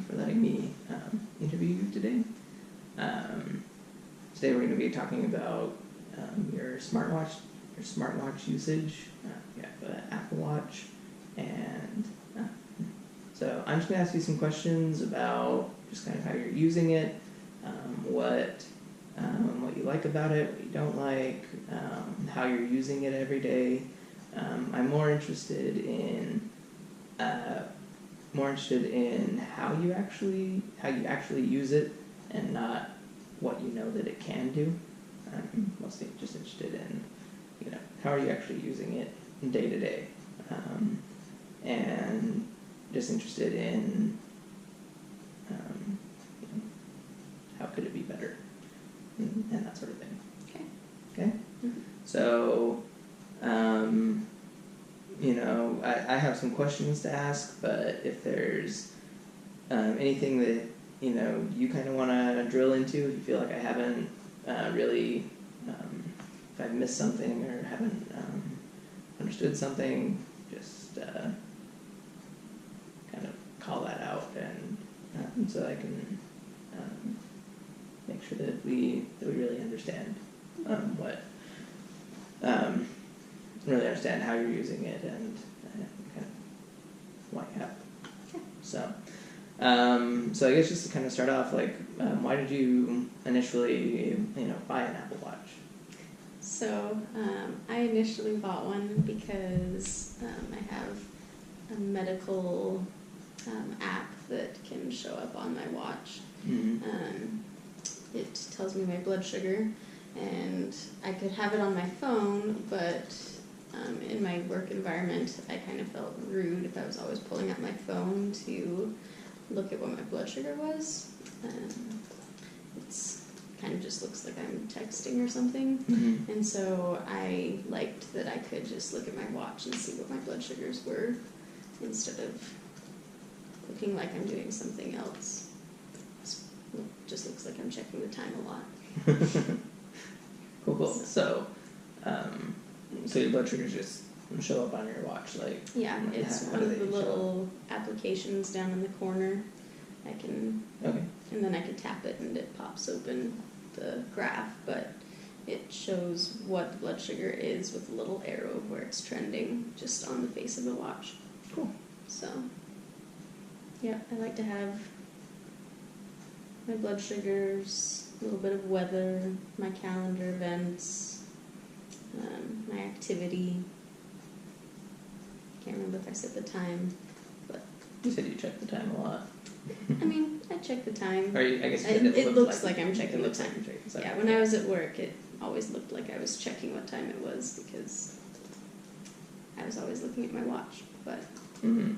for letting me interview you today. Today we're going to be talking about your smartwatch usage. You have an Apple Watch, and so I'm just going to ask you some questions about just kind of how you're using it, what you like about it, what you don't like, how you're using it every day. I'm more interested in how you actually use it, and not what you know that it can do. I'm mostly just interested in, how are you actually using it day to day, and just interested in how could it be better, and that sort of thing. Okay. Mm-hmm. So, I have some questions to ask, but if there's anything that you kind of want to drill into, if you feel like I haven't really, if I've missed something or haven't understood something, just kind of call that out, and so I can make sure that we really understand really understand how you're using it, and kind of why you have it. Okay. So I guess just to kind of start off, why did you initially, buy an Apple Watch? So I initially bought one because I have a medical app that can show up on my watch. Mm-hmm. It tells me my blood sugar, and I could have it on my phone, but in my work environment, I kind of felt rude if I was always pulling out my phone to look at what my blood sugar was. It's kind of just looks like I'm texting or something. Mm-hmm. And so I liked that I could just look at my watch and see what my blood sugars were, instead of looking like I'm doing something else. It just looks like I'm checking the time a lot. Cool. So your blood sugars just show up on your watch, Yeah, it's one of the little applications down in the corner. I can, okay, and then I can tap it and it pops open the graph, but it shows what the blood sugar is with a little arrow where it's trending just on the face of the watch. Cool. So, yeah, I like to have my blood sugars, a little bit of weather, my calendar events, my activity. Can't remember if I set the time, but You said you check the time a lot. I mean, I check the time. Or I guess it looks like I'm checking the time. Like you're checking, Yeah, when I was at work, it always looked like I was checking what time it was because I was always looking at my watch. But mm-hmm.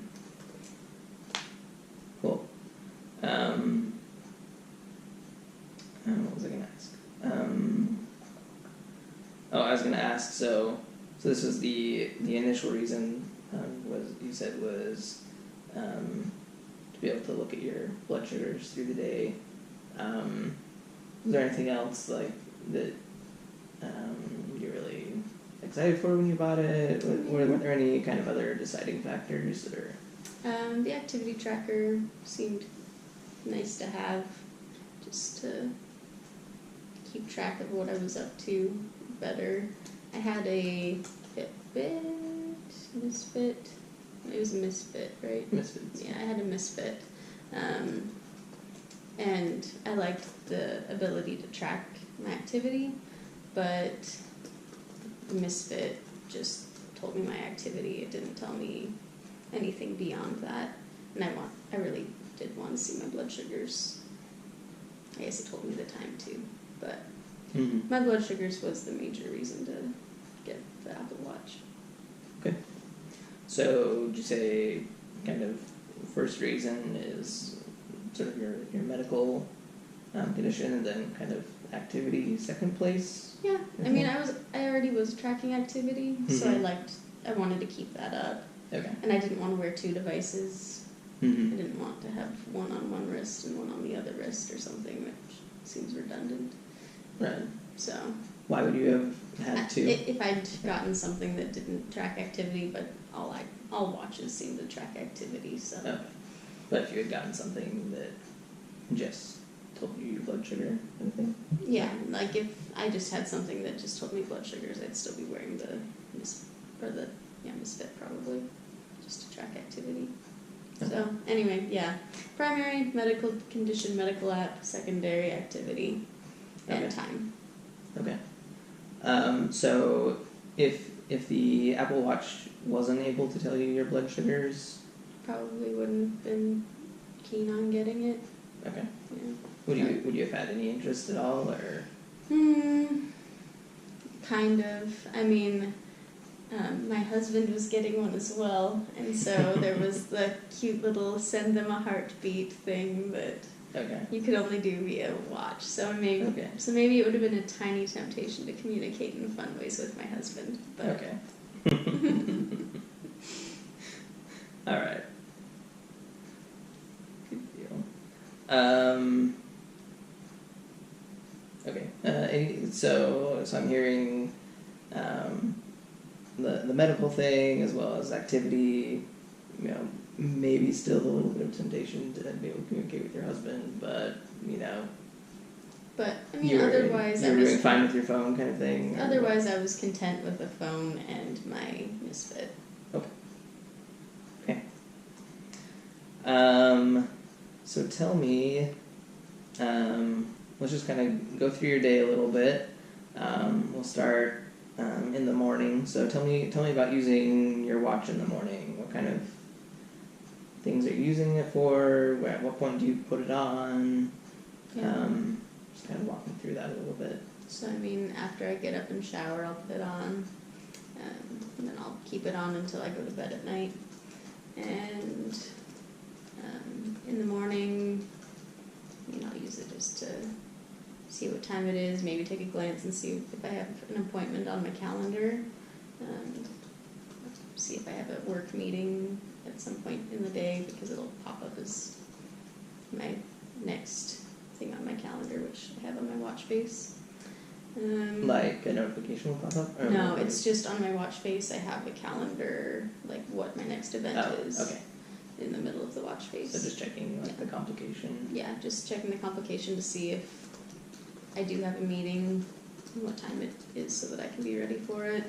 Cool. What was I going to ask? I was going to ask. So this was the initial reason was to be able to look at your blood sugars through the day. Was there anything else that you're really excited for when you bought it? Were there any kind of other deciding factors, or? The activity tracker seemed nice to have, just to keep track of what I was up to better. I had a Misfit. It was a Misfit, right? Misfits. Yeah, I had a Misfit. And I liked the ability to track my activity, but the Misfit just told me my activity. It didn't tell me anything beyond that. And I really did want to see my blood sugars. I guess it told me the time too, but mm-hmm. my blood sugars was the major reason to get the Apple Watch. Okay. So would you say kind of first reason is sort of your medical condition, and then kind of activity second place? Yeah, I mean, I already was tracking activity, mm-hmm. so I wanted to keep that up. Okay. And I didn't want to wear two devices. Mm-hmm. I didn't want to have one on one wrist and one on the other wrist or something, which seems redundant. Right. So. Why would you have had two? If I'd gotten something that didn't track activity, but all watches seem to track activity, so. Okay. But if you had gotten something that just told you your blood sugar, anything? Yeah, like if I just had something that just told me blood sugars, I'd still be wearing the Misfit probably, just to track activity. Okay. So anyway, yeah, primary medical condition, medical app, secondary activity, and Okay. time. Okay. So if the Apple Watch wasn't able to tell you your blood sugars, Probably wouldn't have been keen on getting it. okay, Yeah. would you have had any interest at all, or? Kind of. I mean, my husband was getting one as well, and so there was the cute little send them a heartbeat thing that Okay. you could only do via watch. So maybe it would have been a tiny temptation to communicate in fun ways with my husband. But Okay. All right. Good deal. Okay. So I'm hearing the medical thing as well as activity. You know, maybe still a little bit of temptation to be able to communicate with your husband, but you know. But I mean, otherwise, you were doing fine with your phone, kind of thing. Otherwise, I was content with the phone and my Misfit. Okay. So tell me, let's just kind of go through your day a little bit. We'll start in the morning. So tell me about using your watch in the morning. What kind of things are you using it for? At what point do you put it on? Yeah. Just kind of walk me through that a little bit. So I mean, after I get up and shower, I'll put it on, and then I'll keep it on until I go to bed at night. And in the morning, I'll use it just to see what time it is, maybe take a glance and see if I have an appointment on my calendar, see if I have a work meeting at some point in the day, because it'll pop up as my next thing on my calendar, which I have on my watch face. Like a notification will pop up? Or no, it's just on my watch face. I have a calendar, like what my next event is. Okay. In the middle of the watch face. So just checking the complication. Yeah, just checking the complication to see if I do have a meeting and what time it is so that I can be ready for it.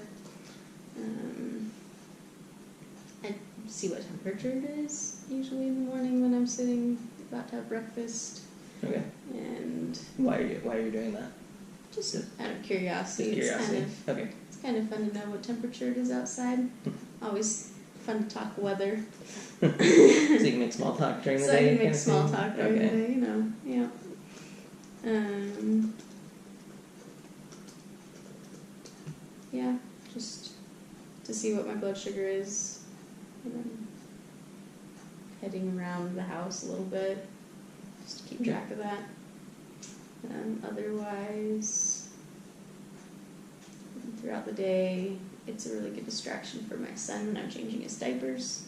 I see what temperature it is usually in the morning when I'm sitting about to have breakfast. Okay. And why are you doing that? Just out of curiosity. Just curiosity. It's kind of fun to know what temperature it is outside. Always fun to talk weather. So you can make small talk during the day? So I can make small talk during the day, yeah. Yeah, just to see what my blood sugar is. And then heading around the house a little bit, just to keep track of that. Otherwise, throughout the day, it's a really good distraction for my son when I'm changing his diapers.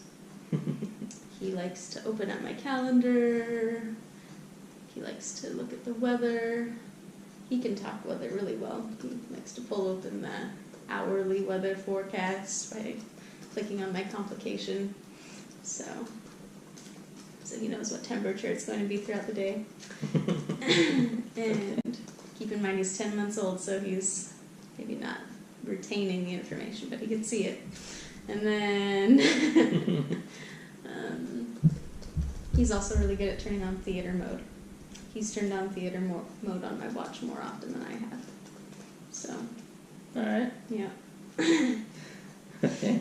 He likes to open up my calendar. He likes to look at the weather. He can talk weather really well. He likes to pull open the hourly weather forecast by clicking on my complication. So he knows what temperature it's going to be throughout the day. And keep in mind he's 10 months old, so he's maybe not retaining the information, but he can see it. And then he's also really good at turning on theater mode. He's turned on theater mode on my watch more often than I have. So. All right. Yeah. Okay.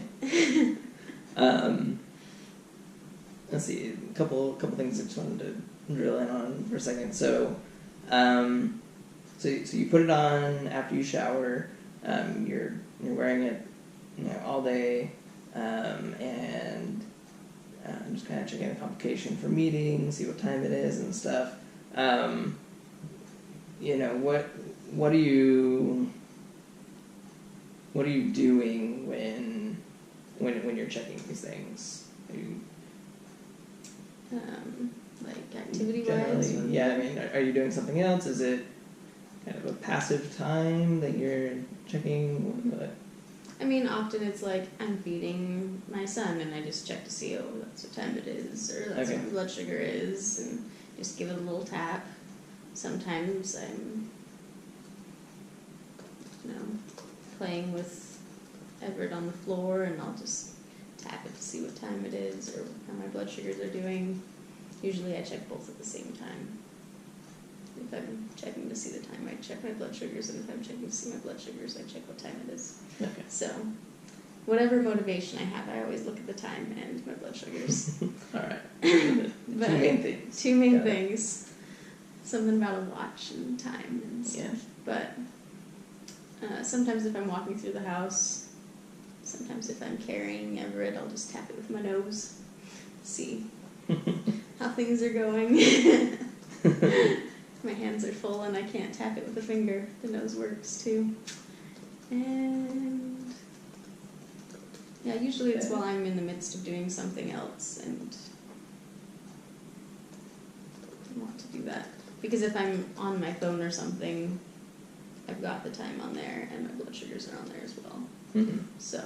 Let's see. A couple things I just wanted to drill in on for a second. So, so you put it on after you shower. You're wearing it, all day, and just kind of checking the complication for meetings, see what time it is and stuff. What are you doing when you're checking these things? Are you, like activity-wise? Yeah, I mean, are you doing something else? Is it kind of a passive time that you're checking? I mean, often it's like I'm feeding my son and I just check to see, oh, that's what time it is, or that's Okay. what my blood sugar is, and just give it a little tap. Sometimes I'm, playing with Everett on the floor and I'll just tap it to see what time it is or how my blood sugars are doing. Usually I check both at the same time. If I'm checking to see the time, I check my blood sugars, and if I'm checking to see my blood sugars, I check what time it is. Okay. So, whatever motivation I have, I always look at the time and my blood sugars. All right. But Two main things. Two main Got it. things. Something about a watch and time and stuff. Yeah. But sometimes if I'm walking through the house, sometimes if I'm carrying Everett, I'll just tap it with my nose, see how things are going. My hands are full and I can't tap it with a finger. The nose works too. And yeah, usually it's while I'm in the midst of doing something else and I want to do that. Because if I'm on my phone or something, I've got the time on there and my blood sugars are on there as well. Mm-hmm. So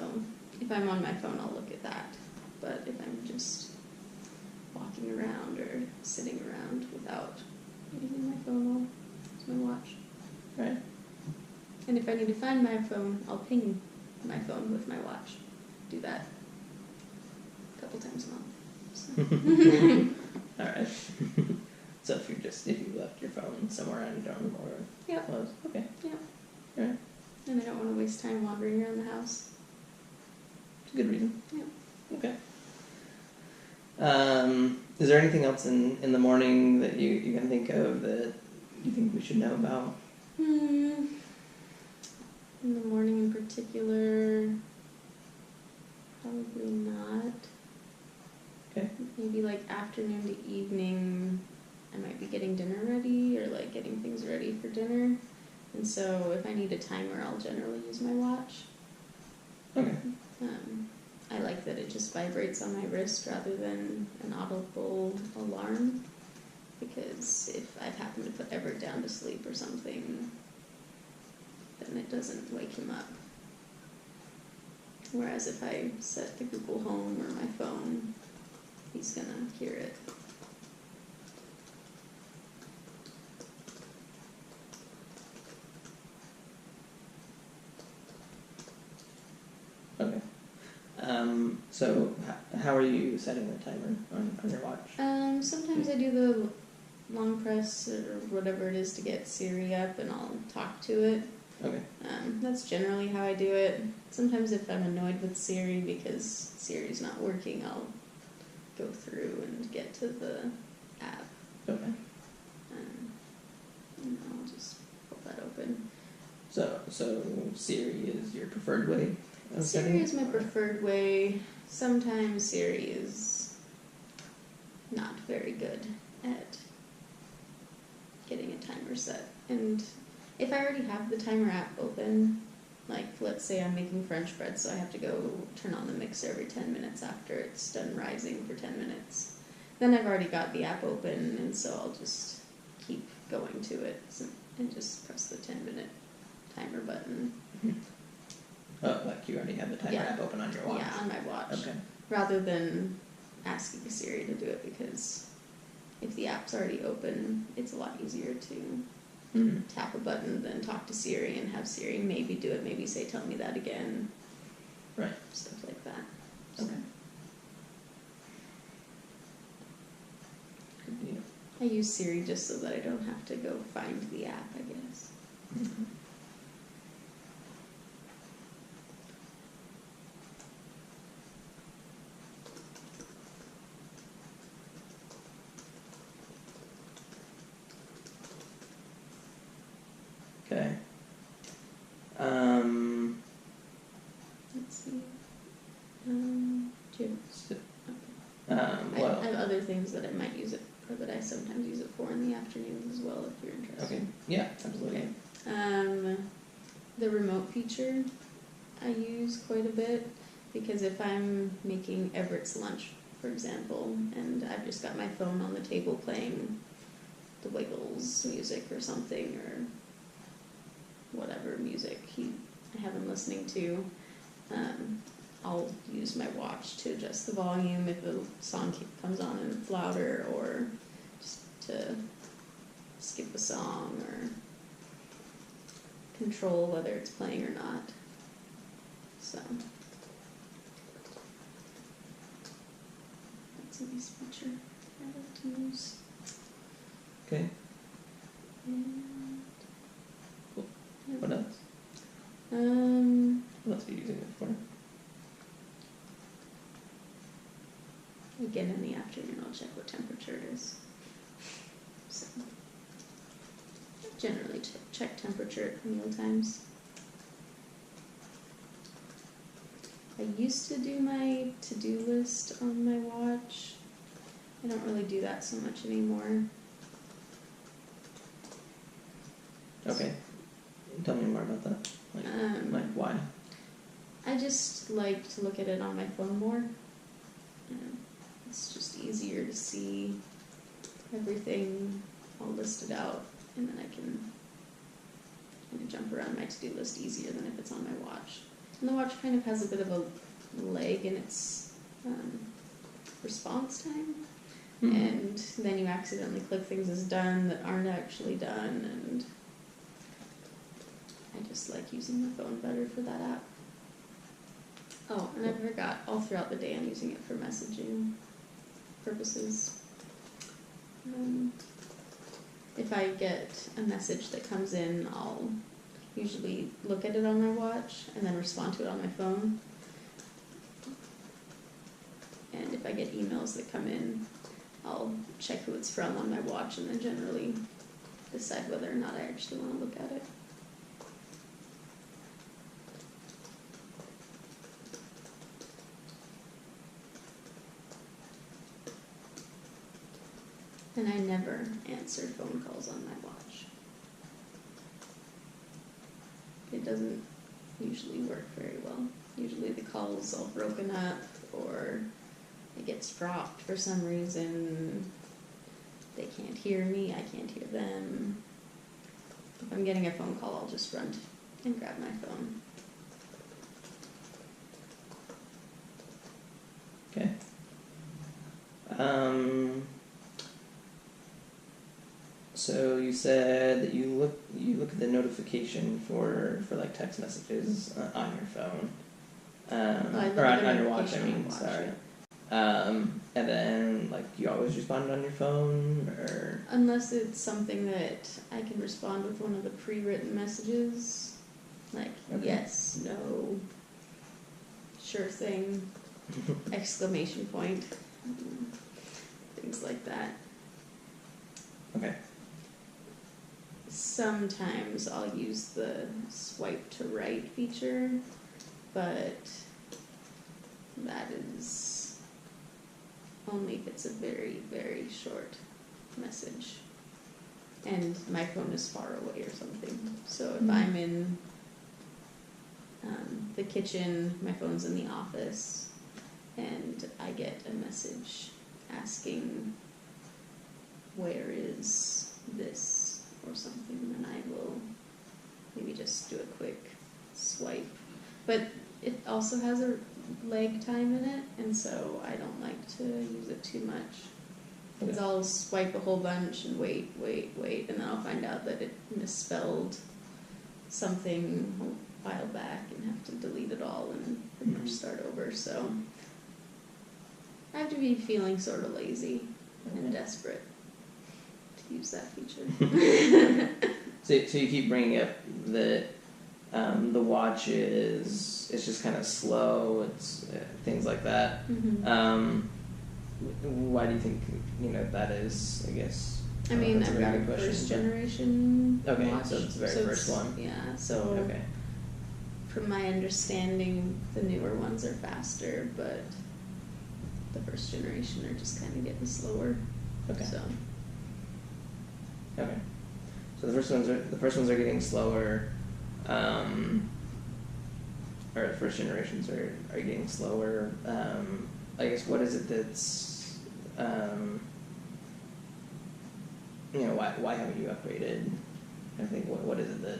if I'm on my phone, I'll look at that. But if I'm just walking around or sitting around without using my phone, I'll use my watch. Right. And if I need to find my phone, I'll ping my phone with my watch. Do that a couple times a month. So. All right. So if you left your phone somewhere on your dorm or Yep. close, okay. Yep. All right. And I don't want to waste time wandering around the house. It's a good reason. Yeah. Okay. Is there anything else in the morning that you can think of that you think we should know about? In the morning in particular, probably not. Okay. Maybe like afternoon to evening, I might be getting dinner ready or like getting things ready for dinner. And so if I need a timer, I'll generally use my watch. Okay. I like that it just vibrates on my wrist rather than an audible alarm, because if I've happened to put Everett down to sleep or something, then it doesn't wake him up. Whereas if I set the Google Home or my phone, he's gonna hear it. Okay. So how are you setting the timer on your watch? Sometimes I do the long press or whatever it is to get Siri up and I'll talk to it. Okay. That's generally how I do it. Sometimes if I'm annoyed with Siri because Siri's not working, I'll go through and get to the app. Okay. And I'll just pull that open. So Siri is your preferred way of setting Siri it? is my preferred way. Sometimes Siri is not very good at getting a timer set. And if I already have the timer app open, like let's say I'm making French bread, so I have to go turn on the mixer every 10 minutes after it's done rising for 10 minutes, then I've already got the app open, and so I'll just keep going to it and just press the 10-minute timer button. Mm-hmm. Oh, like you already have the timer app open on your watch? Yeah, on my watch. Okay. Rather than asking Siri to do it, because if the app's already open, it's a lot easier to tap a button than talk to Siri and have Siri maybe do it, maybe say, tell me that again. Right. Stuff like that. Okay. Good deal. I use Siri just so that I don't have to go find the app, I guess. Mm-hmm. Okay. Let's see. Do you Well. I have other things that I might use it, or that I sometimes use it for in the afternoons as well, if you're interested. Okay. Yeah, absolutely. Okay. The remote feature I use quite a bit, because if I'm making Everett's lunch, for example, and I've just got my phone on the table playing the Wiggles music or something, or whatever music I have him listening to, I'll use my watch to adjust the volume if a song comes on and it's louder, or just to skip a song or control whether it's playing or not. So that's a nice feature I like to use. Okay. And Cool. yep. What else? What else are you using it for? Again, in the afternoon, I'll check what temperature it is. So, I generally check temperature at meal times. I used to do my to-do list on my watch. I don't really do that so much anymore. Okay. Tell me more about that. Like why? I just like to look at it on my phone more. It's just easier to see everything all listed out, and then I can kind of jump around my to-do list easier than if it's on my watch. And the watch kind of has a bit of a lag in its response time, and then you accidentally click things as done that aren't actually done, and I just like using my phone better for that app. Oh, and I forgot, all throughout the day I'm using it for messaging purposes. If I get a message that comes in, I'll usually look at it on my watch and then respond to it on my phone. And if I get emails that come in, I'll check who it's from on my watch and then generally decide whether or not I actually want to look at it. And I never answer phone calls on my watch. It doesn't usually work very well. Usually the call's all broken up, or it gets dropped for some reason. They can't hear me, I can't hear them. If I'm getting a phone call, I'll just run and grab my phone. Okay. So you said that you look at the notification for like text messages on your phone, or on your watch. I mean, sorry. And then like you always respond on your phone, or unless it's something that I can respond with one of the pre-written messages, like yes, no, sure thing, exclamation point, things like that. Okay. Sometimes I'll use the swipe to right feature, but that is only if it's a very, very short message and my phone is far away or something. So if I'm in the kitchen, my phone's in the office, and I get a message asking where is this or something, then I will maybe just do a quick swipe. But it also has a lag time in it, and so I don't like to use it too much. Because I'll swipe a whole bunch and wait, and then I'll find out that it misspelled something a while back and have to delete it all and pretty much start over. So I have to be feeling sort of lazy and desperate to use that feature. So you keep bringing up that the watch it's just kind of slow. It's things like that. Why do you think that is? I guess. I mean, I've got a first generation watch. Okay, so it's the very first one. Yeah, so okay. From my understanding, the newer ones are faster, but the first generation are just kind of getting slower. Okay. So. Okay. So the first ones are getting slower, or the first generations are getting slower. I guess what is it that's why haven't you upgraded? I think what is it that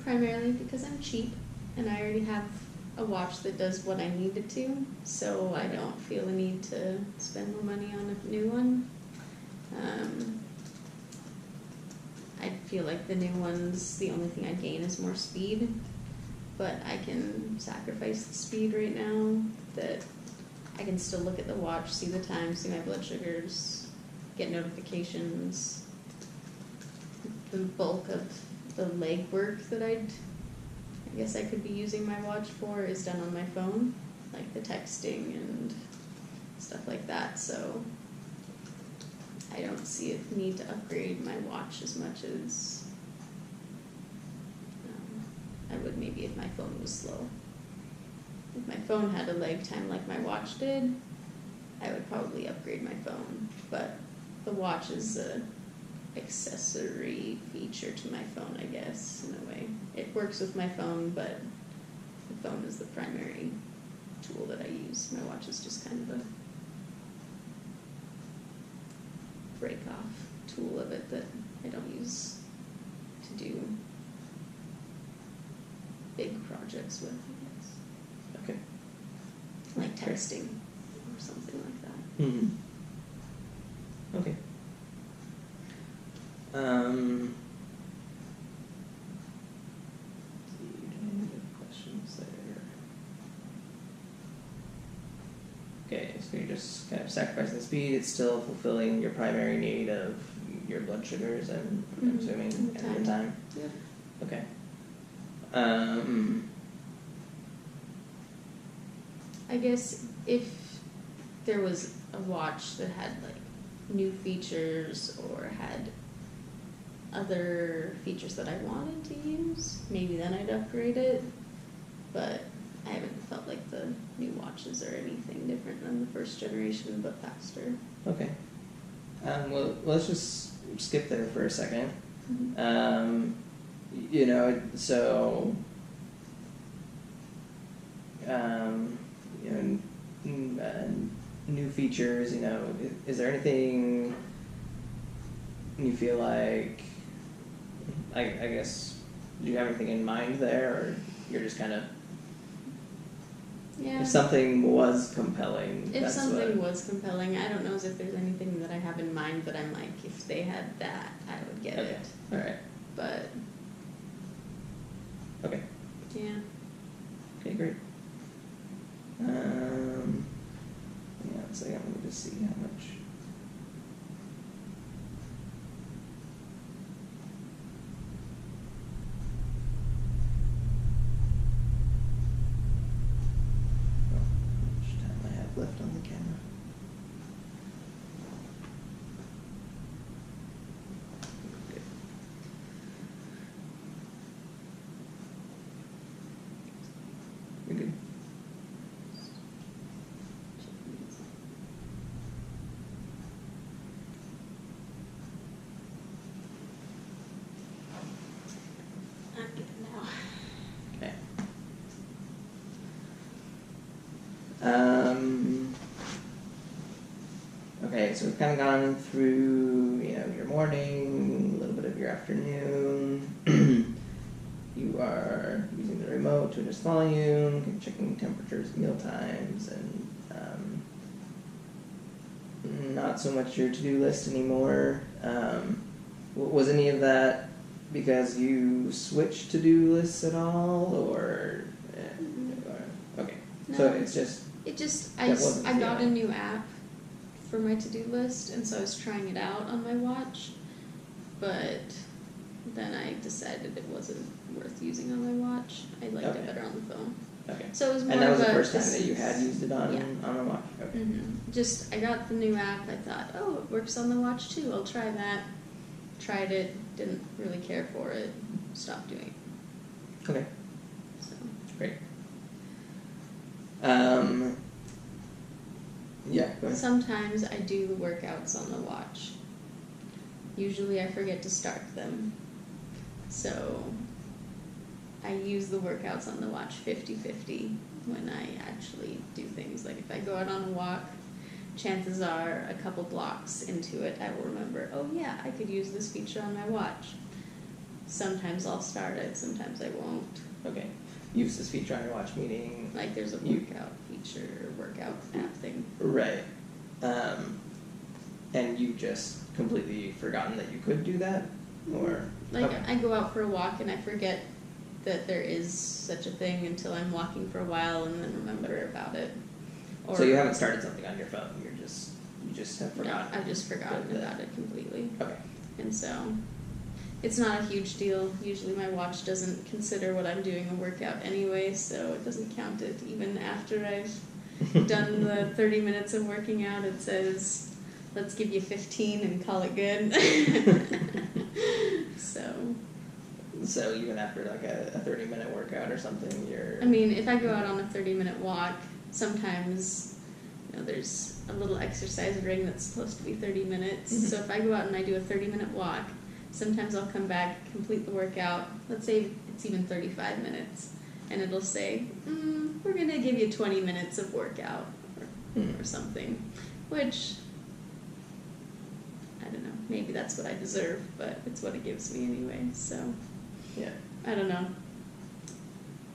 Primarily because I'm cheap and I already have a watch that does what I need it to, so I don't feel the need to spend more money on a new one. I feel like the new ones, the only thing I gain is more speed, but I can sacrifice the speed right now, that I can still look at the watch, see the time, see my blood sugars, get notifications. The bulk of the legwork that I guess I could be using my watch for is done on my phone, like the texting and stuff like that, so I don't see a need to upgrade my watch as much as I would maybe if my phone was slow. If my phone had a lag time like my watch did, I would probably upgrade my phone, but the watch is a accessory feature to my phone, I guess, in a way. It works with my phone, but the phone is the primary tool that I use. My watch is just kind of a break-off tool of it that I don't use to do big projects with, I guess. Okay. Like texting or something like that. Mm-hmm. Okay. Do I have any other questions there? Okay, so you're just kind of sacrificing the speed. It's still fulfilling your primary need of your blood sugars and I'm assuming and the time. Yep. Okay. I guess if there was a watch that had like new features or had other features that I wanted to use, maybe then I'd upgrade it, but I haven't felt like the new watches are anything different than the first generation, but faster. Okay. Well, let's just skip there for a second. Mm-hmm. You know, so you know, new features. You know, is there anything you feel like? I guess, do you have anything in mind there, or you're just kind of? Yeah. If something was compelling. If that's something what... was compelling, I don't know as if there's anything that I have in mind, but I'm like, if they had that, I would get Okay. it. All right. But Okay. yeah. Okay, great. Yeah, so let me just see how much. Oh, how much time I have left on the camera? Good. You're good. I'm good now. Okay. Okay, so we've kind of gone through, you know, your morning, a little bit of your afternoon. You are using the remote to adjust volume, checking temperatures, meal times, and not so much your to-do list anymore. Was any of that because you switched to-do lists at all, or okay? No. So it's just It just, That wasn't I got the- a new app for my to-do list, and so I was trying it out on my watch, but then I decided it wasn't worth using on my watch. I liked Okay. it better on the phone. okay. So it was more And that was of the a, first time this that you is- had used it on Yeah. on a watch. Okay. Just, I got the new app, I thought, oh, it works on the watch too, I'll try that. Tried it, didn't really care for it, stopped doing it, Okay. so. Great. Yeah. Go ahead. Sometimes I do the workouts on the watch. Usually I forget to start them. So I use the workouts on the watch 50-50 when I actually do things. Like if I go out on a walk, chances are a couple blocks into it I will remember, oh yeah, I could use this feature on my watch. Sometimes I'll start it, sometimes I won't. Okay. use this feature on your watch, meaning Like there's a workout feature or workout app thing. right, and you just completely forgotten that you could do that, or Like okay. I go out for a walk and I forget that there is such a thing until I'm walking for a while and then remember about it. Or, So you haven't started something on your phone. You just have forgotten. No, I've just forgotten about it completely. Okay. And so it's not a huge deal. Usually my watch doesn't consider what I'm doing a workout anyway, so it doesn't count it. Even after I've done the 30 minutes of working out, it says, let's give you 15 and call it good. So even after like a 30-minute workout or something, you're... I mean, if I go out on a 30-minute walk, sometimes, there's a little exercise ring that's supposed to be 30 minutes. Mm-hmm. So if I go out and I do a 30-minute walk, sometimes I'll come back, complete the workout. Let's say it's even 35 minutes. And it'll say, we're going to give you 20 minutes of workout or something. Which, I don't know, maybe that's what I deserve, but it's what it gives me anyway. So, Yeah. I don't know.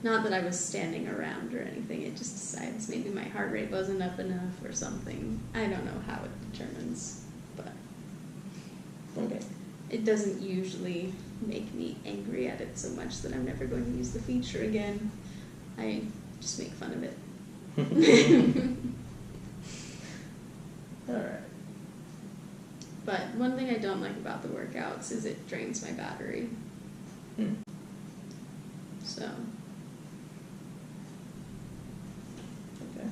Not that I was standing around or anything. It just decides maybe my heart rate wasn't up enough or something. I don't know how it determines, but Okay. it doesn't usually make me angry at it so much that I'm never going to use the feature again. I just make fun of it. Alright. But one thing I don't like about the workouts is it drains my battery. So Okay.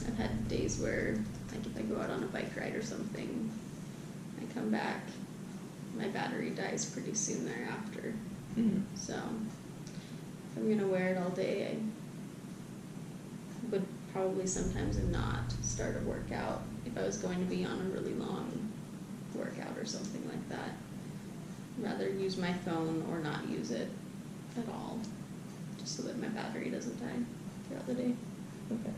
I've had days where, like if I go out on a bike ride or something, I come back, my battery dies pretty soon thereafter. So if I'm gonna wear it all day, I would probably sometimes not start a workout if I was going to be on a really long workout or something like that. Rather use my phone or not use it at all, just so that my battery doesn't die throughout the day. Okay.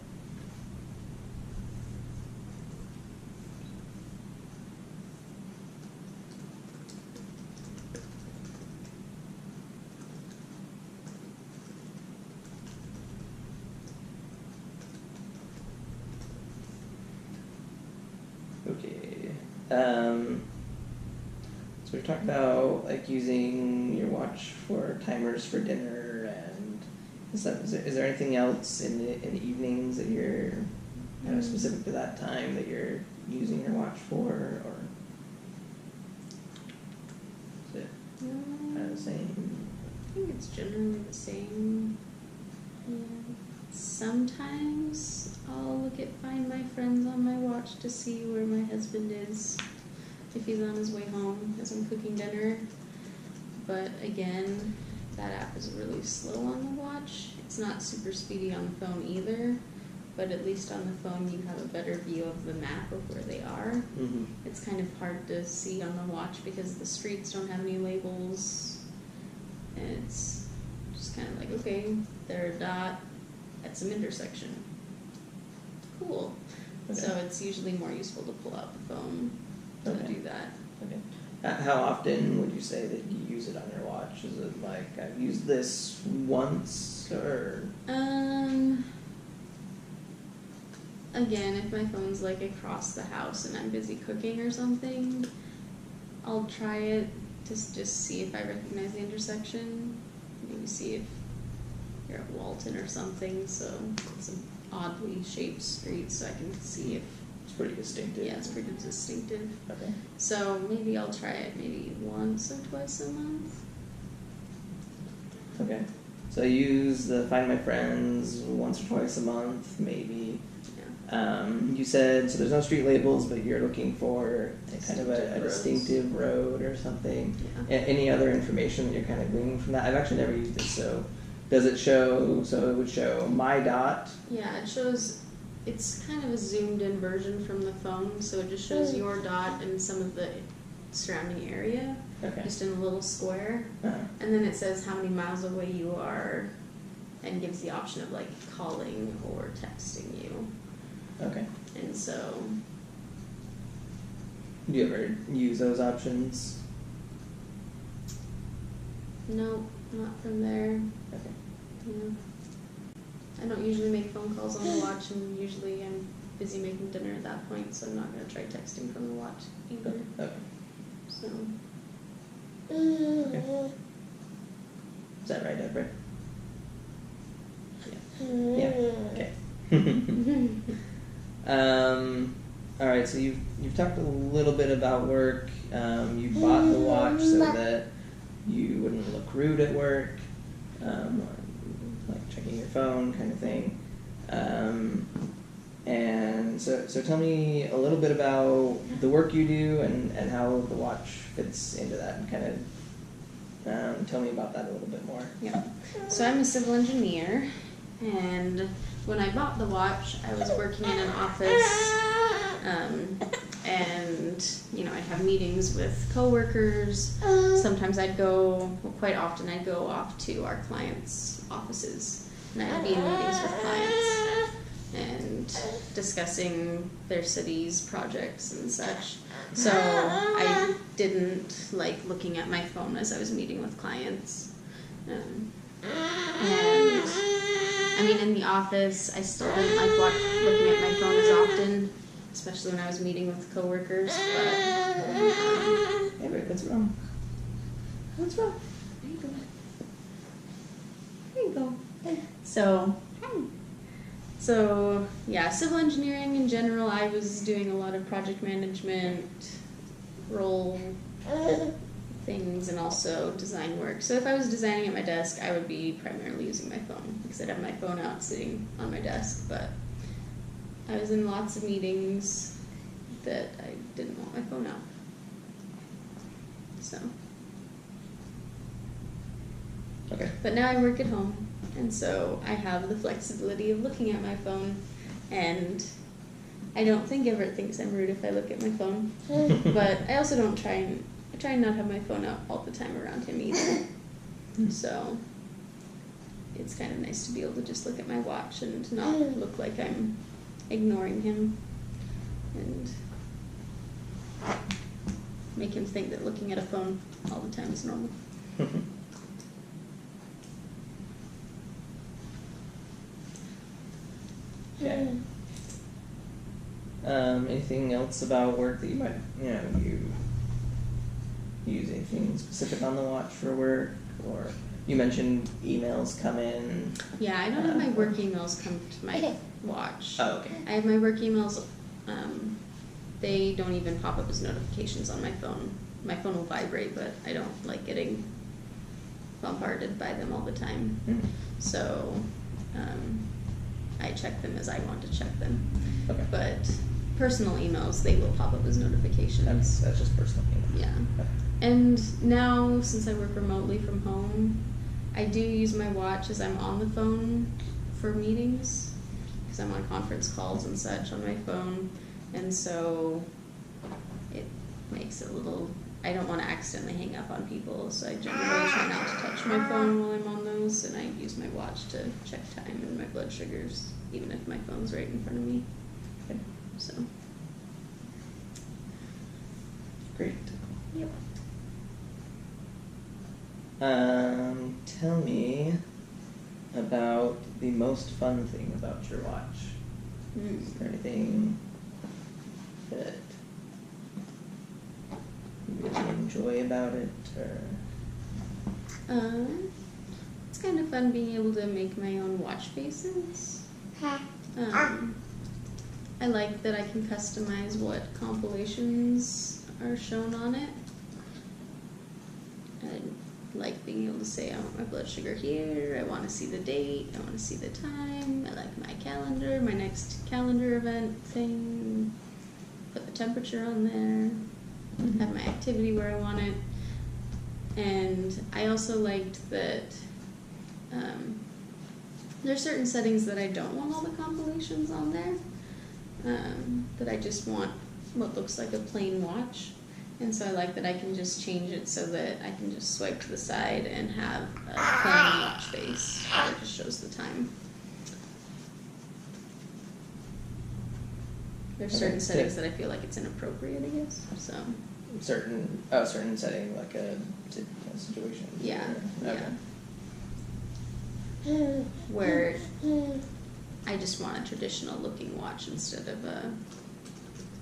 Okay. So we've talked about like using your watch for timers for dinner and stuff. Is there anything else in the evenings that you're kind of specific to that time that you're using your watch for, or is it kind of the same? I think it's generally the same. Yeah. Sometimes I'll look at Find My Friends on my watch to see where my husband is, if he's on his way home as I'm cooking dinner. But again, that app is really slow on the watch. It's not super speedy on the phone either, but at least on the phone you have a better view of the map of where they are. Mm-hmm. It's kind of hard to see on the watch because the streets don't have any labels, and it's just kind of like, okay, they're a dot at some intersection. Cool. Okay. So it's usually more useful to pull out the phone to do that. Okay. How often would you say that you use it on your watch? Is it like I've used this once, or? Again, if my phone's like across the house and I'm busy cooking or something, I'll try it to just see if I recognize the intersection. Maybe see if you're at Walton or something, so it's an oddly shaped street, so I can see if... It's pretty distinctive. Yeah, it's pretty distinctive. Okay. So maybe I'll try it maybe once or twice a month. Okay. So I use the Find My Friends once or twice a month, maybe. Yeah. You said, so there's no street labels, but you're looking for kind of a Distinctive distinctive road or something. Yeah. Any other information that you're kind of gleaning from that? I've actually never used it, so does it show, so it would show my dot? Yeah, it shows, it's kind of a zoomed in version from the phone, so it just shows your dot and some of the surrounding area, Okay. just in a little square. Uh-huh. And then it says how many miles away you are and gives the option of like calling or texting you. Okay. And so, Do you ever use those options? no, not from there. Okay. No. I don't usually make phone calls on the watch, and usually I'm busy making dinner at that point, so I'm not going to try texting from the watch either. Okay. So. Okay. Is that right, Deborah? Yeah. Okay. All right. So you've talked a little bit about work. You bought the watch so that you wouldn't look rude at work, like checking your phone, kind of thing. And so tell me a little bit about the work you do and how the watch fits into that, and kind of tell me about that a little bit more. Yeah. So I'm a civil engineer, and when I bought the watch, I was working in an office, and I'd have meetings with coworkers. Sometimes quite often I'd go off to our clients' offices, and I'd be in meetings with clients and discussing their city's projects and such. So I didn't like looking at my phone as I was meeting with clients. And I mean, in the office, I still didn't like looking at my phone as often, especially when I was meeting with coworkers. But hey, wait, what's wrong? What's wrong? There you go. There you go. So yeah, civil engineering in general, I was doing a lot of project management role things and also design work. So if I was designing at my desk, I would be primarily using my phone because I'd have my phone out sitting on my desk. But I was in lots of meetings that I didn't want my phone out. So. Okay. But now I work at home, and so I have the flexibility of looking at my phone, and I don't think Everett thinks I'm rude if I look at my phone. But I also don't I try and not have my phone out all the time around him either. So it's kind of nice to be able to just look at my watch and not look like I'm ignoring him and make him think that looking at a phone all the time is normal. Okay. Anything else about work that you might, you use anything specific on the watch for work? Or you mentioned emails come in. Yeah, I don't have my work emails come to my watch. Oh, okay. I have my work emails, they don't even pop up as notifications on my phone. My phone will vibrate, but I don't like getting bombarded by them all the time. So, I check them as I want to check them. Okay. But personal emails, they will pop up as notifications. That's just personal email. Yeah. Okay. And now, since I work remotely from home, I do use my watch as I'm on the phone for meetings, because I'm on conference calls and such on my phone, and so it makes it a little, I don't want to accidentally hang up on people, so I generally try not to touch my phone while I'm on those, and I use my watch to check time and my blood sugars, even if my phone's right in front of me. Okay. So. Great. Yep. Tell me about the most fun thing about your watch. Is there anything that you really enjoy about it, or? It's kind of fun being able to make my own watch faces. I like that I can customize what compilations are shown on it. I like being able to say I want my blood sugar here, I want to see the date, I want to see the time, I like my calendar, my next calendar event thing, put the temperature on there, have my activity where I want it. And I also liked that there's certain settings that I don't want all the compilations on there, that I just want what looks like a plain watch. And so I like that I can just change it so that I can just swipe to the side and have a plain watch face that just shows the time. There's certain settings that I feel like it's inappropriate, I guess. So Certain setting, like a situation. yeah, Okay. yeah. where I just want a traditional looking watch instead of a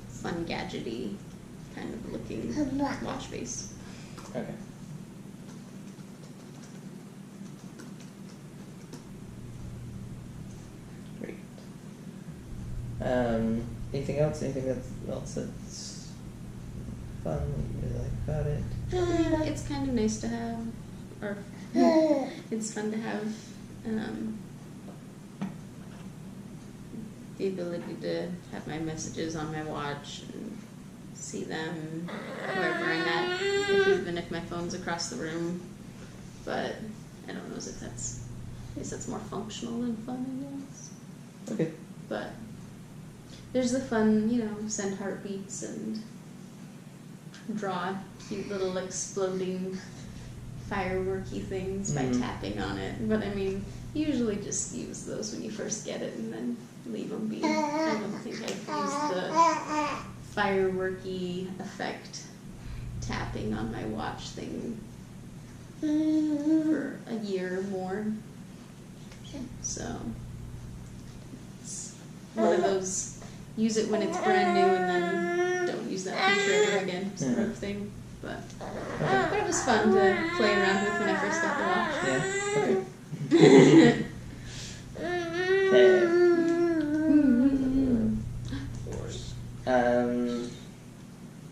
fun gadgety kind of looking watch face. Okay. Great. Anything else? Anything else that's fun that you really like about it? It's kind of nice to have, or it's fun to have the ability to have my messages on my watch and see them wherever I'm at, even if my phone's across the room. But I don't know if that's, I guess that's more functional than fun, I guess. Okay. But there's the fun, send heartbeats and draw cute little exploding fireworky things by tapping on it. But I mean, usually just use those when you first get it and then leave them be. I don't think I've used the fireworky effect tapping on my watch thing for a year or more. So it's one of those use it when it's brand new and then don't use that feature ever again sort of thing. But it was fun to play around with when I first got the watch. Yeah. Okay.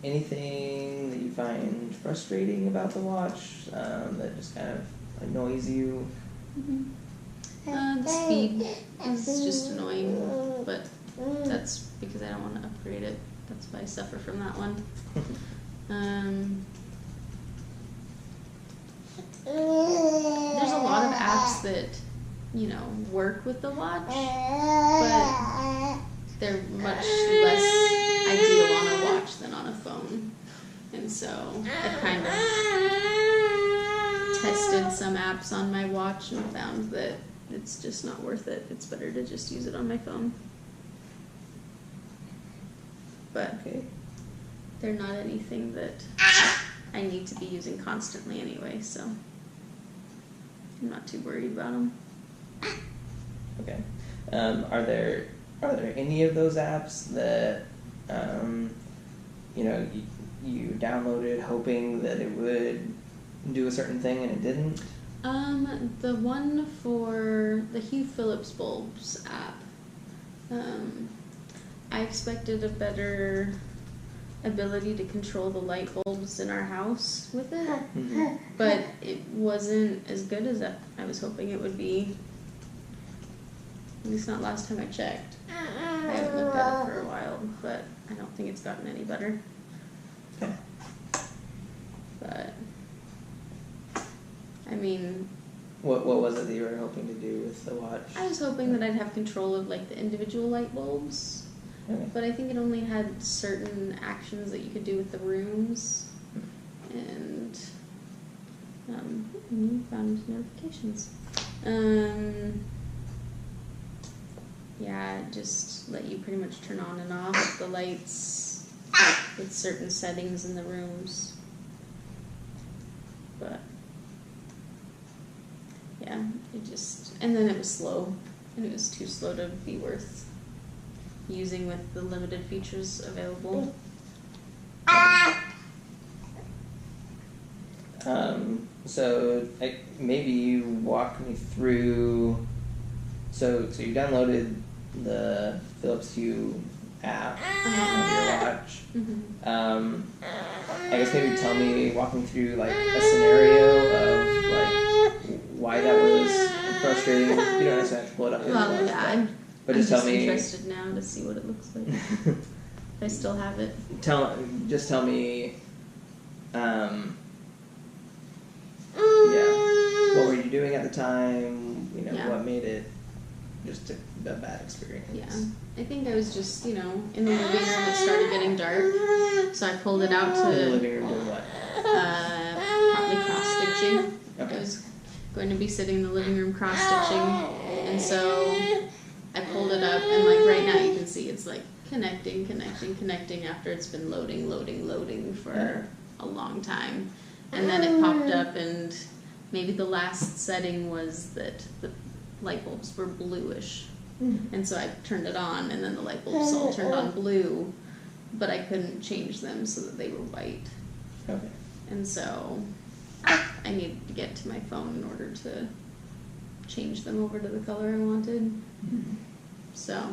Anything that you find frustrating about the watch that just kind of annoys you? The speed is just annoying, but that's because I don't want to upgrade it. That's why I suffer from that one. There's a lot of apps that, work with the watch, but they're much less ideal on a watch than on a phone. And so I kind of tested some apps on my watch and found that it's just not worth it. It's better to just use it on my phone. But they're not anything that I need to be using constantly anyway, so I'm not too worried about them. Okay. Are there any of those apps that you downloaded hoping that it would do a certain thing and it didn't? The one for the Hue Phillips bulbs app, I expected a better ability to control the light bulbs in our house with it, but it wasn't as good as I was hoping it would be. At least not last time I checked. I haven't looked at it for a while, but I don't think it's gotten any better. Okay. But I mean, what was it that you were hoping to do with the watch? I was hoping that I'd have control of the individual light bulbs. Okay. But I think it only had certain actions that you could do with the rooms, and found notifications. Yeah, just let you pretty much turn on and off the lights with certain settings in the rooms. But yeah, and then it was slow, and it was too slow to be worth using with the limited features available. So maybe you walk me through. So you downloaded the Philips Hue app on your watch. I guess maybe walk me through a scenario of why that was frustrating. You don't necessarily have to pull it up. Well, yeah, but I'm just tell me. Interested now to see what it looks like. If I still have it. Just tell me. What were you doing at the time? What made it just a bad experience? Yeah, I think I was just in the living room. It started getting dark, so I pulled it out to. In the living room doing what? Probably cross stitching. Okay. I was going to be sitting in the living room cross stitching, and so I pulled it up, and right now you can see it's connecting after it's been loading for a long time, and then it popped up, and maybe the last setting was that light bulbs were bluish. Mm-hmm. And so I turned it on, and then the light bulbs all turned on blue, but I couldn't change them so that they were white. Okay. And so I needed to get to my phone in order to change them over to the color I wanted. Mm-hmm. So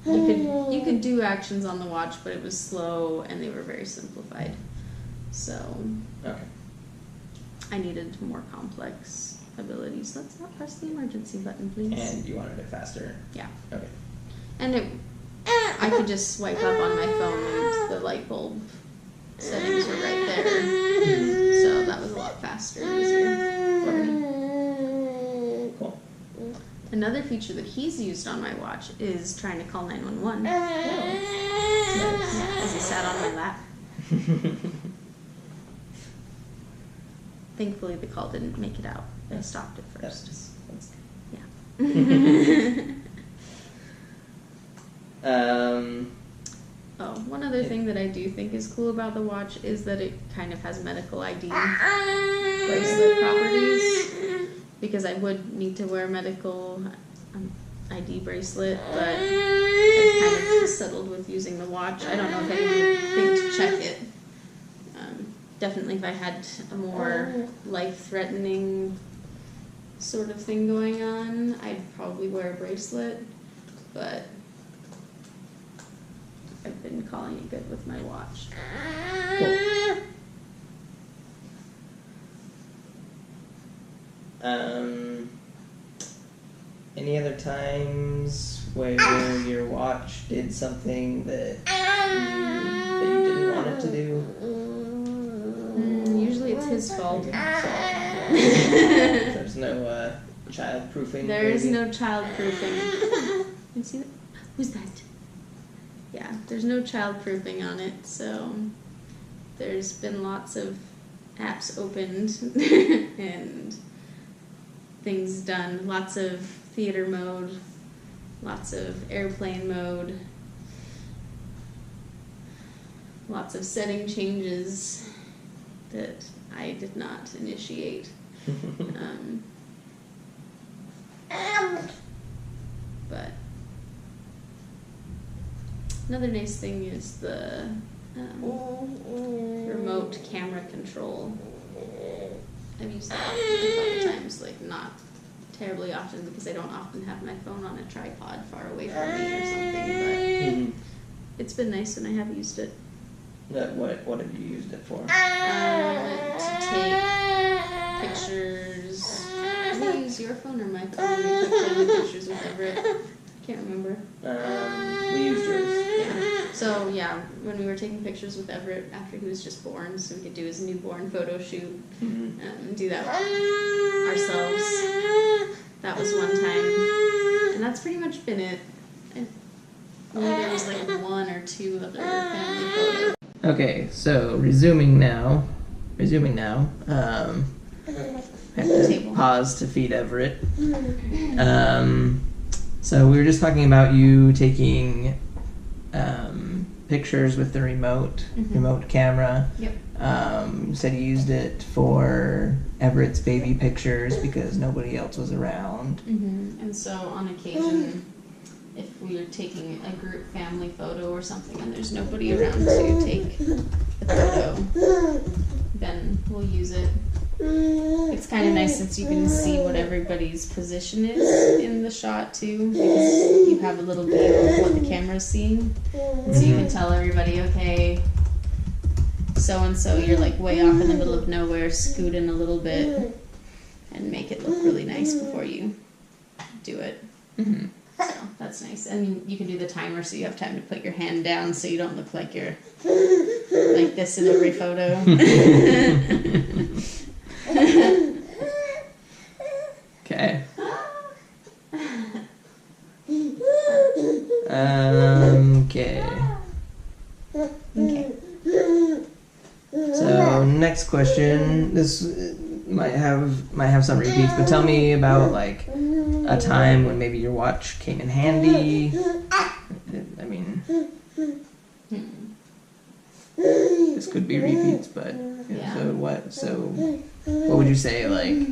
you could do actions on the watch, but it was slow and they were very simplified. So Okay. I needed more complex abilities. Let's not press the emergency button, please. And you wanted it faster? Yeah. Okay. And I could just swipe up on my phone and the light bulb settings were right there. Mm-hmm. So that was a lot faster and easier for me. Cool. Another feature that he's used on my watch is trying to call 911. Oh. Yeah, as he sat on my lap. Thankfully, the call didn't make it out. I stopped it first. That's Yeah. Oh, one other thing that I do think is cool about the watch is that it kind of has medical ID bracelet properties, because I would need to wear a medical ID bracelet, but I've kind of settled with using the watch. I don't know if I even think to check it. Definitely if I had a more life-threatening sort of thing going on, I'd probably wear a bracelet, but I've been calling it good with my watch. cool. Any other times where your watch did something that you didn't want it to do? Usually it's his fault. There's no child proofing. There is no child proofing. You see that? Who's that? Yeah, there's no child proofing on it, so there's been lots of apps opened and things done. Lots of theater mode, lots of airplane mode, lots of setting changes that I did not initiate. But another nice thing is the remote camera control. I've used that a couple times, like not terribly often because I don't often have my phone on a tripod far away from me or something, but it's been nice when I have used it. What have you used it for? To take pictures. Did you use your phone or my phone when you took family pictures with Everett? I can't remember. We used yours. Yeah. So yeah, when we were taking pictures with Everett after he was just born, so we could do his newborn photo shoot and do that ourselves. That was one time, and that's pretty much been it. Maybe there was like one or two other family photos. Okay, so resuming now. I have to pause to feed Everett. So we were just talking about you taking pictures with the remote camera. Yep. You said you used it for Everett's baby pictures because nobody else was around. And so on occasion, if we are taking a group family photo or something and there's nobody around to take the photo, then we'll use it. It's kind of nice since you can see what everybody's position is in the shot too, because you have a little view of what the camera's seeing. So you can tell everybody, okay, so-and-so, you're like way off in the middle of nowhere, scoot in a little bit and make it look really nice before you do it. So that's nice. And you can do the timer so you have time to put your hand down so you don't look like you're like this in every photo. Okay. Okay. So next question. This might have some repeats, but tell me about like a time when maybe your watch came in handy. I mean, this could be repeats, but Yeah. So what would you say like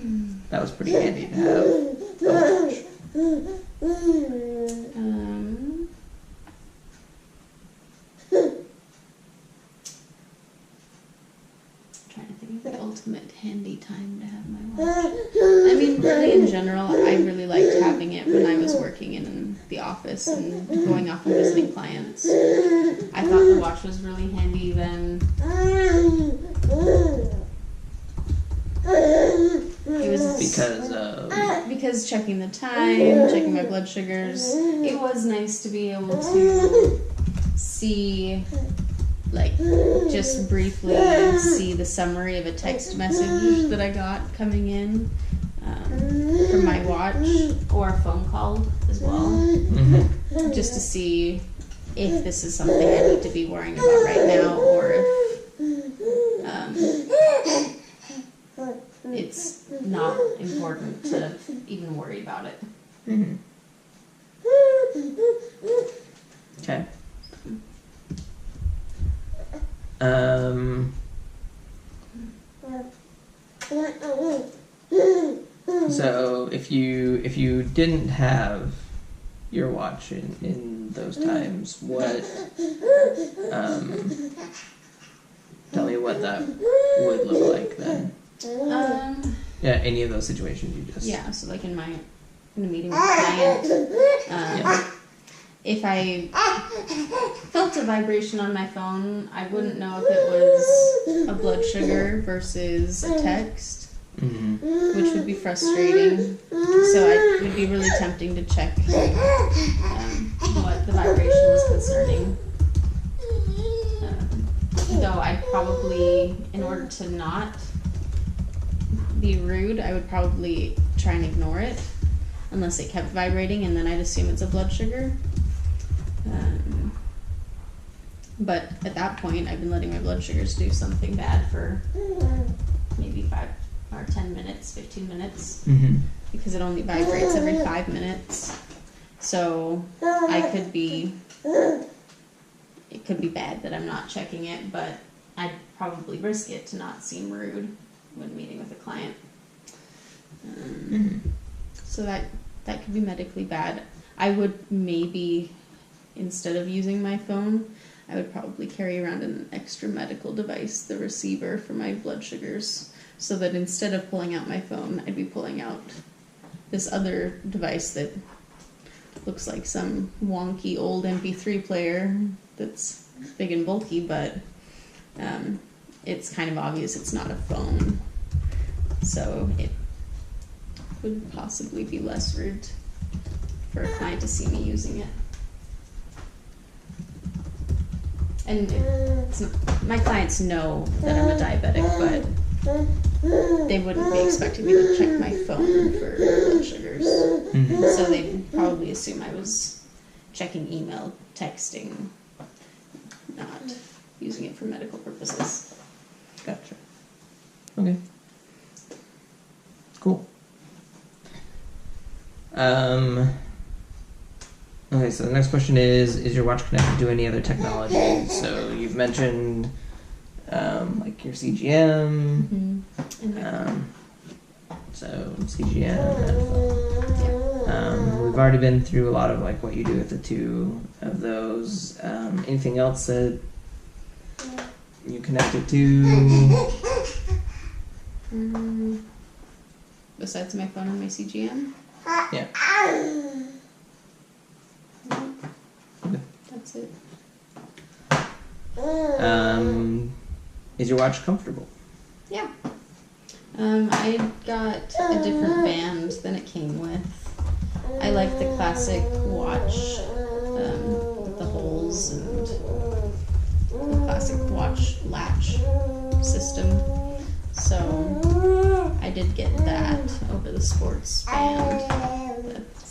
that was pretty handy to have a watch? Trying to think of the ultimate handy time to have my watch. I mean, really in general, I really liked having it when I was working in the office and going off and visiting clients. I thought the watch was really handy then. It was because checking the time, checking my blood sugars. It was nice to be able to see, like, just briefly see the summary of a text message that I got coming in from my watch, or a phone call as well, just to see if this is something I need to be worrying about right now, or if it's not important to even worry about it. Okay. So if you didn't have your watch in those times, what tell me what that would look like then. Yeah, any of those situations you just... Yeah, so like in a meeting with a client, if I felt a vibration on my phone, I wouldn't know if it was a blood sugar versus a text, which would be frustrating. So it would be really tempting to check what the vibration was concerning. Though I'd probably, in order to not be rude, I would probably try and ignore it unless it kept vibrating, and then I'd assume it's a blood sugar. But at that point, I've been letting my blood sugars do something bad for maybe 5 or 10 minutes, 15 minutes, because it only vibrates every 5 minutes. So it could be bad that I'm not checking it, but I'd probably risk it to not seem rude when meeting with a client. So that could be medically bad. I would maybe, instead of using my phone, I would probably carry around an extra medical device, the receiver for my blood sugars, so that instead of pulling out my phone, I'd be pulling out this other device that looks like some wonky old MP3 player that's big and bulky, but it's kind of obvious it's not a phone. So it would possibly be less rude for a client to see me using it. And my clients know that I'm a diabetic, but they wouldn't be expecting me to check my phone for blood sugars. So they'd probably assume I was checking email, texting, not using it for medical purposes. Gotcha. Okay. Cool. Okay, so the next question is your watch connected to any other technology? So you've mentioned like your CGM, so CGM and phone. We've already been through a lot of like what you do with the two of those. Anything else that you connected to? Besides my phone and my CGM? Yeah. That's it. Is your watch comfortable? Yeah. I got a different band than it came with. I like the classic watch with the holes and the classic watch latch system. So I did get that over the sports band. Is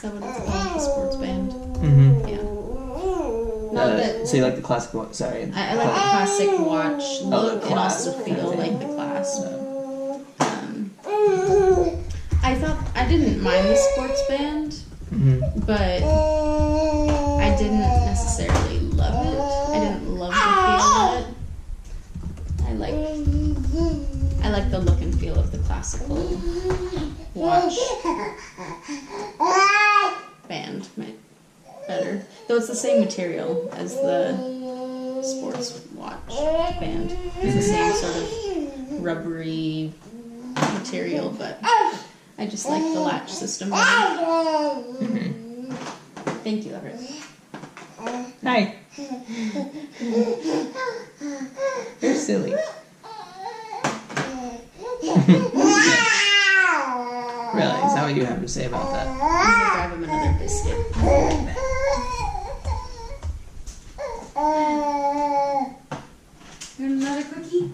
that what it's called? The sports band? Yeah. So you like the classic watch? Sorry. I like the classic watch look and also feel like the clasp. I didn't mind the sports band, but I didn't necessarily love it. I didn't love the feel of it. I like the look and feel of the classical watch band better. Though it's the same material as the sports watch band. It's the same sort of rubbery material, but I just like the latch system better. Mm-hmm. Thank you, Everett. Hi. You're silly. Really? Is that what you have to say about that? I'm gonna grab him another biscuit. You want another cookie?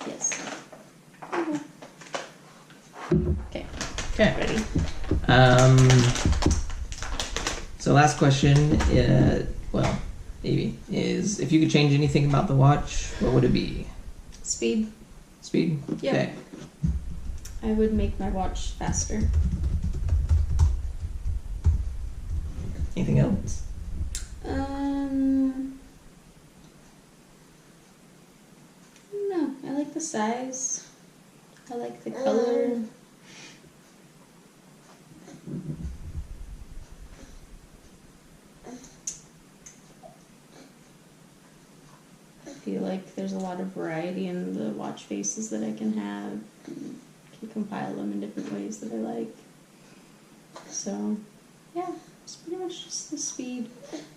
Yes. Okay. Okay. Ready? So last question, well, maybe, is if you could change anything about the watch, what would it be? Speed. Speed? Yep. Okay. I would make my watch faster. Anything else? No, I like the size. I like the color. I feel like there's a lot of variety in the watch faces that I can have. Can compile them in different ways that I like. So, yeah, it's pretty much just the speed.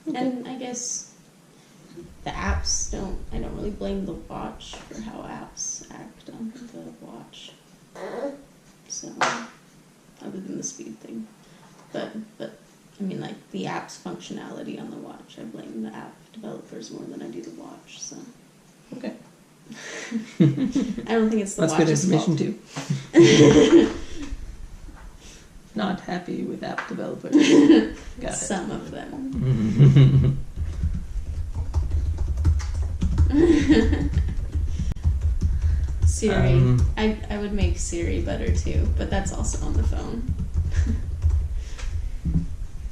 Okay. And I guess the apps I don't really blame the watch for how apps act on the watch. So, other than the speed thing. But I mean, like, the app's functionality on the watch, I blame the app developers more than I do the watch, so. Okay. I don't think it's the That's good watch's information fault. too. Not happy with app developers. Got it. Some of them. Siri. I would make Siri better too, but that's also on the phone.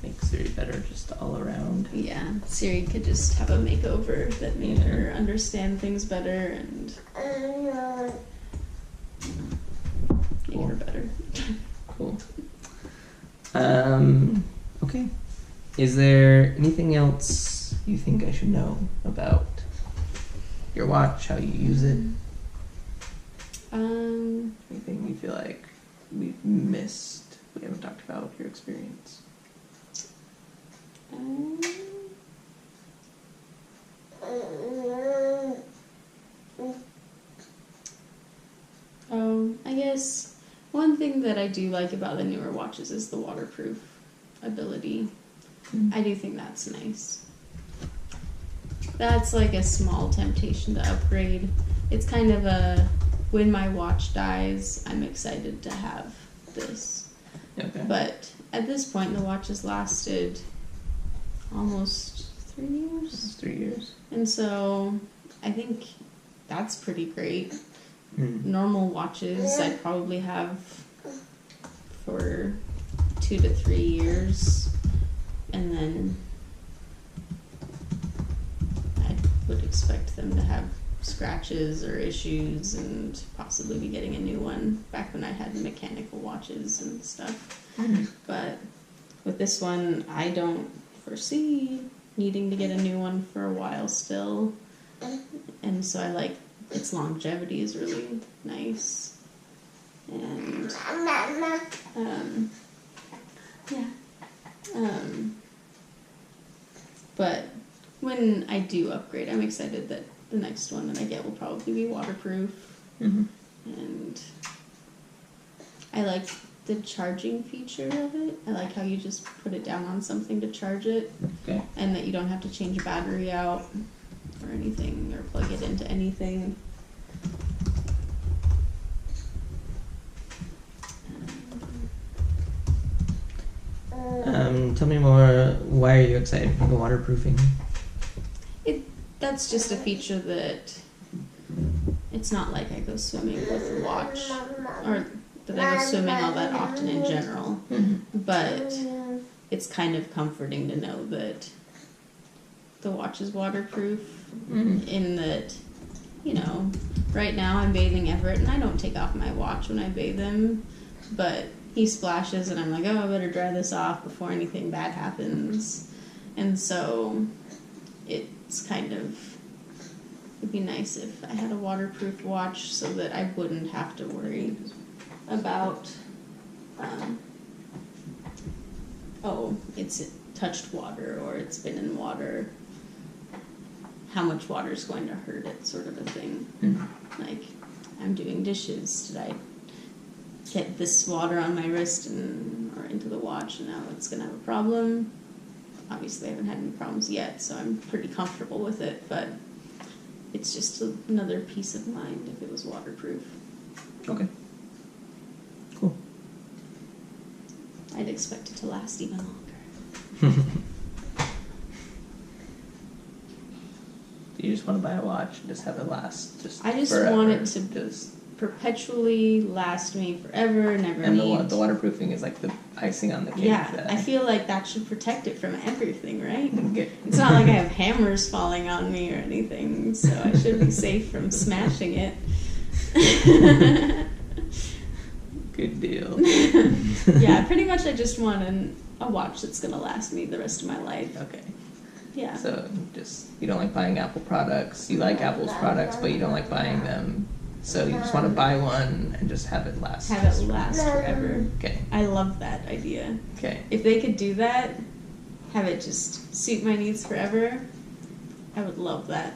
Make Siri better just all around. Yeah, Siri could just have a makeover that made her understand things better and make her better. Cool. Okay. Is there anything else you think I should know about your watch, how you use it? Anything you feel like we've missed, we haven't talked about your experience? I guess one thing that I do like about the newer watches is the waterproof ability. I do think that's nice. That's like a small temptation to upgrade. It's kind of a, when my watch dies, I'm excited to have this. Okay. But at this point, the watch has lasted almost 3 years. It's 3 years. And so I think that's pretty great. Mm. Normal watches I'd probably have for 2 to 3 years. And then I would expect them to have scratches or issues and possibly be getting a new one back when I had mechanical watches and stuff. Mm. But with this one, I don't foresee needing to get a new one for a while still. And so I like its longevity is really nice. And but when I do upgrade, I'm excited that the next one that I get will probably be waterproof. Mm-hmm. And I like the charging feature of it. I like how you just put it down on something to charge it. Okay. And that you don't have to change a battery out or anything or plug it into anything. Tell me more, why are you excited for the waterproofing? That's just a feature that it's not like I go swimming with a watch or that I go swimming all that often in general. Mm-hmm. But it's kind of comforting to know that the watch is waterproof Mm-hmm. in that, you know, right now I'm bathing Everett and I don't take off my watch when I bathe him, but he splashes and I'm like, oh, I better dry this off before anything bad happens. And so it's kind of, it'd be nice if I had a waterproof watch so that I wouldn't have to worry about, oh, it's touched water or it's been in water. How much water is going to hurt it, sort of a thing. Mm-hmm. Like, I'm doing dishes. Did I get this water on my wrist or into the watch, and now it's going to have a problem? Obviously, I haven't had any problems yet, so I'm pretty comfortable with it, but it's just another peace of mind if it was waterproof. Okay. Cool. I'd expect it to last even longer. You just want to buy a watch and just have it last I just forever. want it to perpetually last me forever, never and need... the waterproofing is like the icing on the cake. Yeah, I feel like that should protect it from everything, right? Okay. It's not like I have hammers falling on me or anything, so I should be safe from smashing it. Good deal. Yeah, pretty much I just want a watch that's going to last me the rest of my life. Okay. Yeah. So you don't like buying Apple products. You like Apple's products, but you don't like buying them. So you just want to buy one and just have it last. Have it last forever. Okay. I love that idea. Okay. If they could do that, have it just suit my needs forever, I would love that.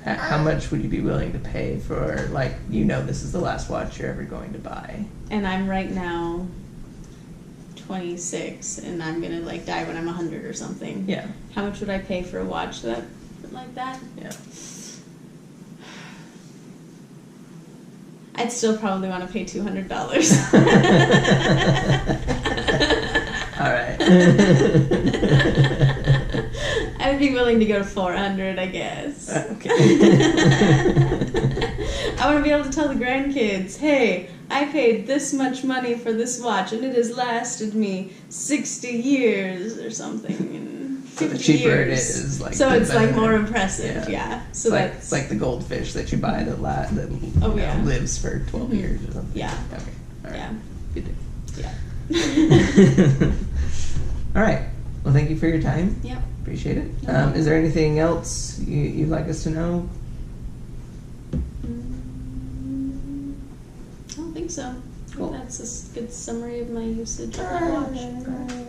How much would you be willing to pay for, like, this is the last watch you're ever going to buy? And I'm right now 26, and I'm gonna die when I'm 100 or something. Yeah. How much would I pay for a watch like that? Yeah. I'd still probably want to pay $200. All right. I would be willing to go to 400, I guess. Okay. I want to be able to tell the grandkids, hey, I paid this much money for this watch, and it has lasted me 60 years or something. And 50 So the cheaper years. it is, so it's better. more impressive, yeah. So it's like the goldfish that you buy that lives for 12 years or something. Yeah. Okay. All right. Yeah. Good deal. Yeah. All right. Well, thank you for your time. Yep. Appreciate it. Is there anything else you'd like us to know? I don't think so. Cool. That's a good summary of my usage of my watch.